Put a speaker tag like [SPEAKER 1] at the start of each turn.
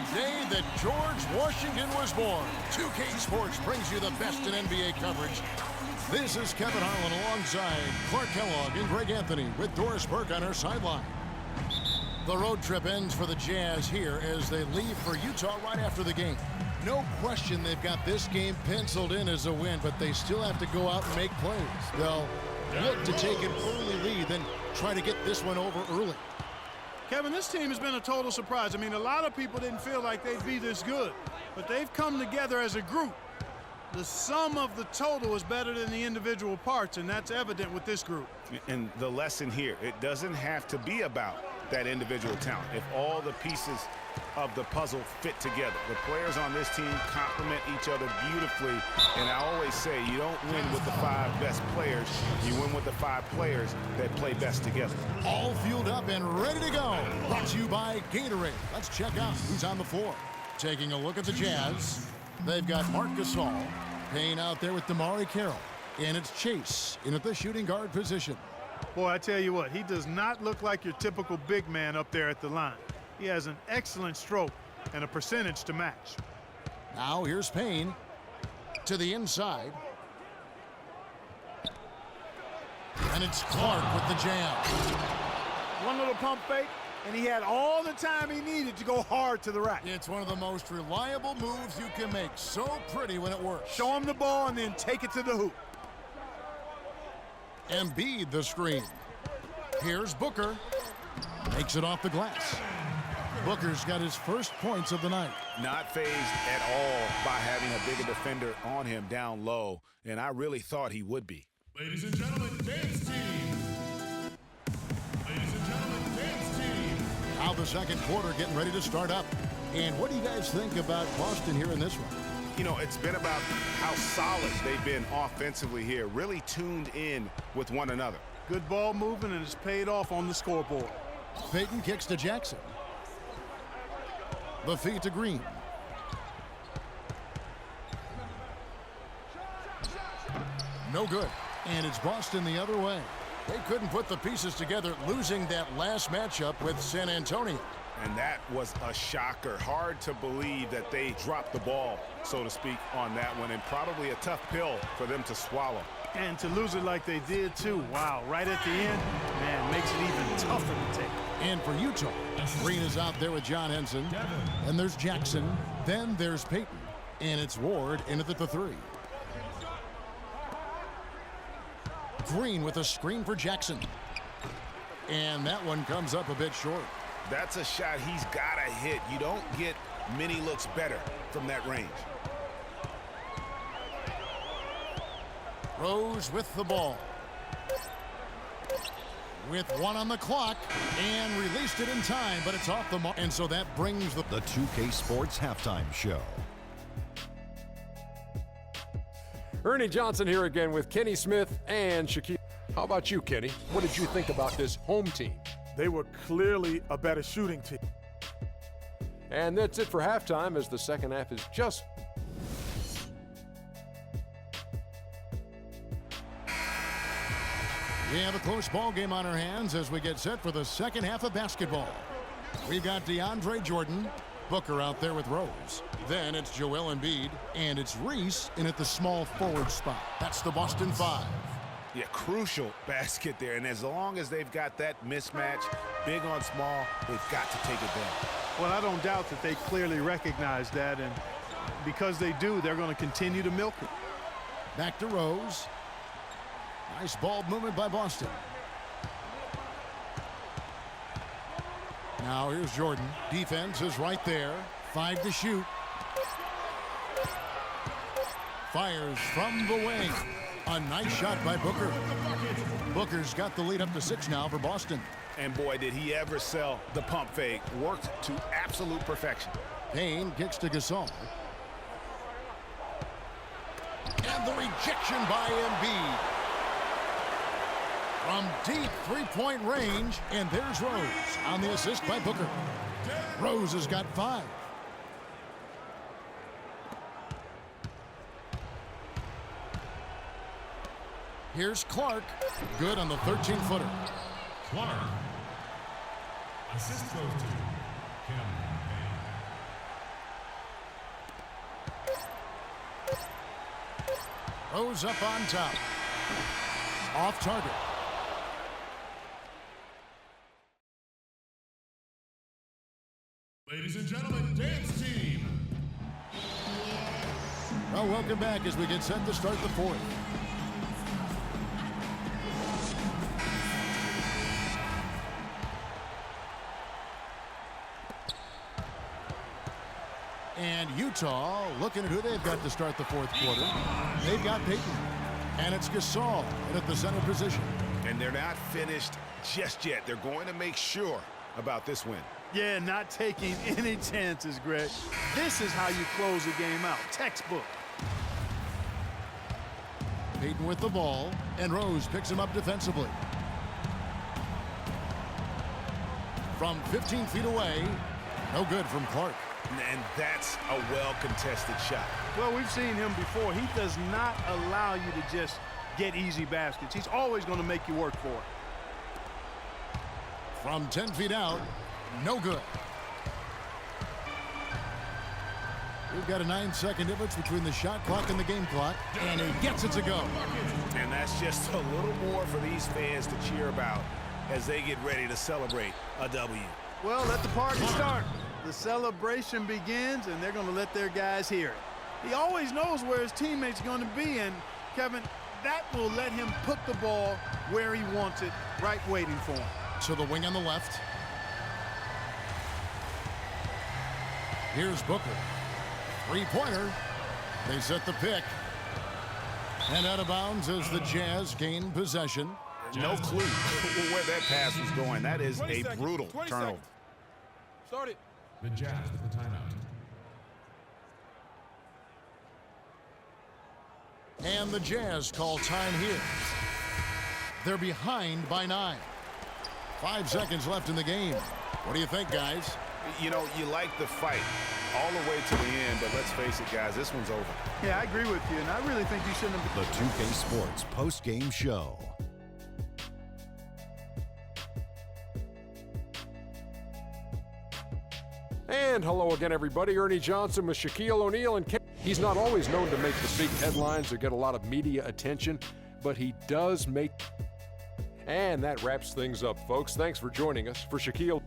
[SPEAKER 1] The day that George Washington was born. 2K Sports brings you the best in NBA coverage. This is Kevin Harlan alongside Clark Kellogg and Greg Anthony with Doris Burke on our sideline. The road trip ends for the Jazz here as they leave for Utah right after the game. No question they've got this game penciled in as a win, but they still have to go out and make plays. They'll look to take an early lead, then try to get this one over early.
[SPEAKER 2] Kevin, this team has been a total surprise. I mean, a lot of people didn't feel like they'd be this good, but they've come together as a group. The sum of the total is better than the individual parts, and that's evident with this group.
[SPEAKER 3] And the lesson here, it doesn't have to be about that individual talent. If all the pieces of the puzzle fit together, the players on this team complement each other beautifully. And I always say you don't win with the 5 best players. You win with the 5 players that play best together.
[SPEAKER 1] All fueled up and ready to go. Brought to you by Gatorade. Let's check out who's on the floor. Taking a look at the Jazz. They've got Marc Gasol, Payne out there with DeMarre Carroll, and it's Chase in at the shooting guard position.
[SPEAKER 2] Boy, I tell you what, he does not look like your typical big man up there at the line. He has an excellent stroke and a percentage to match.
[SPEAKER 1] Now here's Payne to the inside. And it's Clark with the jam.
[SPEAKER 2] One little pump fake, and he had all the time he needed to go hard to the rack.
[SPEAKER 1] It's one of the most reliable moves you can make. So pretty when it works.
[SPEAKER 2] Show him the ball and then take it to the hoop.
[SPEAKER 1] Embiid the screen. Here's Booker. Makes it off the glass. Booker's got his first points of the night.
[SPEAKER 3] Not phased at all by having a bigger defender on him down low, and I really thought he would be.
[SPEAKER 4] Ladies and gentlemen, dance team. Ladies and gentlemen, dance team.
[SPEAKER 1] Now the second quarter getting ready to start up. And what do you guys think about Boston here in this one?
[SPEAKER 3] You know, it's been about how solid they've been offensively here, really tuned in with one another.
[SPEAKER 2] Good ball movement, and it's paid off on the scoreboard.
[SPEAKER 1] Payton kicks to Jackson. The feed to Green. No good. And it's Boston the other way. They couldn't put the pieces together, losing that last matchup with San Antonio.
[SPEAKER 3] And that was a shocker. Hard to believe that they dropped the ball, so to speak, on that one, and probably a tough pill for them to swallow.
[SPEAKER 2] And to lose it like they did, too. Wow, right at the end, man, makes it even tougher to take.
[SPEAKER 1] And for Utah, Green is out there with John Henson. And there's Jackson. Then there's Payton. And it's Ward in at the 3. Green with a screen for Jackson. And that one comes up a bit short.
[SPEAKER 3] That's a shot he's got to hit. You don't get many looks better from that range.
[SPEAKER 1] Rose with the ball. With 1 on the clock, and released it in time, but it's off the mark. And so that brings the
[SPEAKER 5] 2K Sports Halftime Show.
[SPEAKER 6] Ernie Johnson here again with Kenny Smith and Shaquille. How about you, Kenny? What did you think about this home team?
[SPEAKER 2] They were clearly a better shooting team.
[SPEAKER 6] And that's it for halftime, as the second half is just...
[SPEAKER 1] We have a close ball game on our hands as we get set for the second half of basketball. We've got DeAndre Jordan, Booker out there with Rose. Then it's Joel Embiid, and it's Reese in at the small forward spot. That's the Boston 5.
[SPEAKER 3] Yeah, crucial basket there, and as long as they've got that mismatch, big on small, they've got to take it down.
[SPEAKER 2] Well, I don't doubt that they clearly recognize that, and because they do, they're going to continue to milk it.
[SPEAKER 1] Back to Rose. Nice ball movement by Boston. Now here's Jordan. Defense is right there. 5 to shoot. Fires from the wing. A nice shot by Booker. Booker's got the lead up to 6 now for Boston.
[SPEAKER 3] And boy, did he ever sell the pump fake. Worked to absolute perfection.
[SPEAKER 1] Payne kicks to Gasol. And the rejection by Embiid. From deep three-point range, and there's Rose on the assist by Booker. Rose has got 5. Here's Clark. Good on the 13-footer.
[SPEAKER 4] Clark. Assist goes to Cameron Payne.
[SPEAKER 1] Rose up on top. Off target.
[SPEAKER 4] Ladies and gentlemen, dance team.
[SPEAKER 1] Well, welcome back as we get set to start the fourth. And Utah looking at who they've got to start the fourth quarter. They've got Peyton. And it's Gasol at the center position.
[SPEAKER 3] And they're not finished just yet. They're going to make sure about this win.
[SPEAKER 2] Yeah, not taking any chances, Greg. This is how you close a game out. Textbook.
[SPEAKER 1] Peyton with the ball, and Rose picks him up defensively. From 15 feet away, no good from Clark.
[SPEAKER 3] And that's a well-contested shot.
[SPEAKER 2] Well, we've seen him before. He does not allow you to just get easy baskets. He's always going to make you work for it.
[SPEAKER 1] From 10 feet out, no good. We've got a 9-second difference between the shot clock and the game clock, and he gets it to go.
[SPEAKER 3] And that's just a little more for these fans to cheer about as they get ready to celebrate a W.
[SPEAKER 2] Well, let the party start. The celebration begins, and they're going to let their guys hear it. He always knows where his teammates are going to be, and, Kevin, that will let him put the ball where he wants it, right waiting for him.
[SPEAKER 1] To the wing on the left. Here's Booker. Three-pointer. They set the pick. And out of bounds as the Jazz gain possession.
[SPEAKER 3] No clue where that pass was going. That is a brutal turnover.
[SPEAKER 6] Start it.
[SPEAKER 4] The Jazz with the timeout.
[SPEAKER 1] And the Jazz call time here. They're behind by 9. 5 seconds left in the game. What do you think, guys?
[SPEAKER 3] You know, you like the fight all the way to the end, but let's face it, guys, this one's over.
[SPEAKER 2] Yeah, I agree with you, and I really think you shouldn't have...
[SPEAKER 5] The 2K Sports post-game show.
[SPEAKER 6] And hello again, everybody. Ernie Johnson with Shaquille O'Neal. And he's not always known to make the big headlines or get a lot of media attention, but he does make... And that wraps things up, folks. Thanks for joining us. For Shaquille...